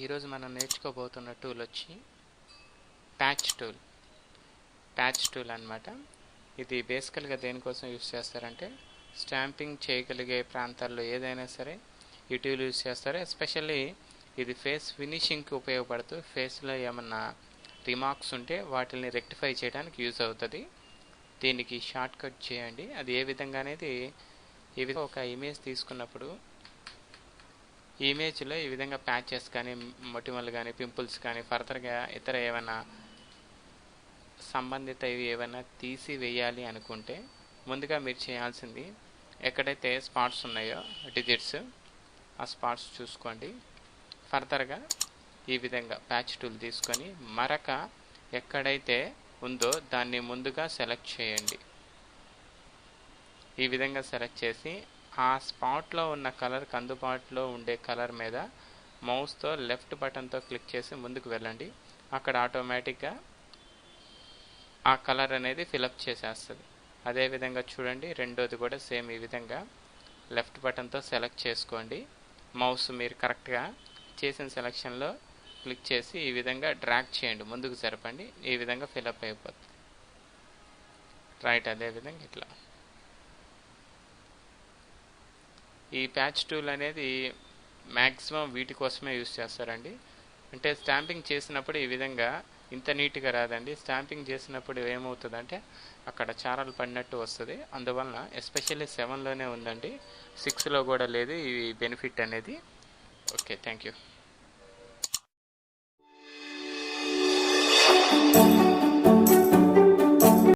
ఈరోజు మనం నేర్చుకోబోతున్న టూల్ వచ్చి ప్యాచ్ టూల్ అన్నమాట. ఇది బేసికల్గా దేనికోసం యూస్ చేస్తారంటే స్టాంపింగ్ చేయగలిగే ప్రాంతాల్లో ఏదైనా సరే ఈ టూల్ యూస్ చేస్తారు. ఎస్పెషల్లీ ఇది ఫేస్ ఫినిషింగ్కి ఉపయోగపడుతూ ఫేస్లో ఏమన్నా రిమార్క్స్ ఉంటే వాటిని రెక్టిఫై చేయడానికి యూజ్ అవుతుంది. దీనికి షార్ట్ కట్ చేయండి. అది ఏ విధంగా అనేది ఈ విధంగా ఒక ఇమేజ్ తీసుకున్నప్పుడు ఈ ఇమేజ్లో ఈ విధంగా ప్యాచెస్ కానీ మొటిమలు కానీ పింపుల్స్ కానీ ఫర్దర్గా ఇతర ఏమైనా సంబంధిత ఏమైనా తీసి వేయాలి అనుకుంటే ముందుగా మీరు చేయాల్సింది ఎక్కడైతే స్పాట్స్ ఉన్నాయో డిజిట్స్ ఆ స్పాట్స్ చూసుకోండి. ఫర్దర్గా ఈ విధంగా ప్యాచ్ టూల్ తీసుకొని మరక ఎక్కడైతే ఉందో దాన్ని ముందుగా సెలెక్ట్ చేయండి. ఈ విధంగా సెలెక్ట్ చేసి ఆ స్పాట్లో ఉన్న కలర్కి అందుబాటులో ఉండే కలర్ మీద మౌస్తో లెఫ్ట్ బటన్తో క్లిక్ చేసి ముందుకు వెళ్ళండి. అక్కడ ఆటోమేటిక్గా ఆ కలర్ అనేది ఫిలప్ చేసేస్తుంది. అదేవిధంగా చూడండి, రెండోది కూడా సేమ్ ఈ విధంగా లెఫ్ట్ బటన్తో సెలెక్ట్ చేసుకోండి. మౌస్ మీరు కరెక్ట్గా చేసిన సెలెక్షన్లో క్లిక్ చేసి ఈ విధంగా డ్రాగ్ చేయండి, ముందుకు జరపండి. ఈ విధంగా ఫిలప్ అయిపోతుంది. రైట్, అదేవిధంగా ఇట్లా. ఈ ప్యాచ్ టూల్ అనేది మ్యాక్సిమం వీటి కోసమే యూస్ చేస్తారండి. అంటే స్టాంపింగ్ చేసినప్పుడు ఈ విధంగా ఇంత నీట్గా రాదండి. స్టాంపింగ్ చేసినప్పుడు ఏమవుతుందంటే అక్కడ చారలు పడినట్టు వస్తుంది. అందువలన ఎస్పెషల్లీ 7లోనే ఉందండి, 6లో కూడా లేదు ఈ బెనిఫిట్ అనేది. Okay, thank you.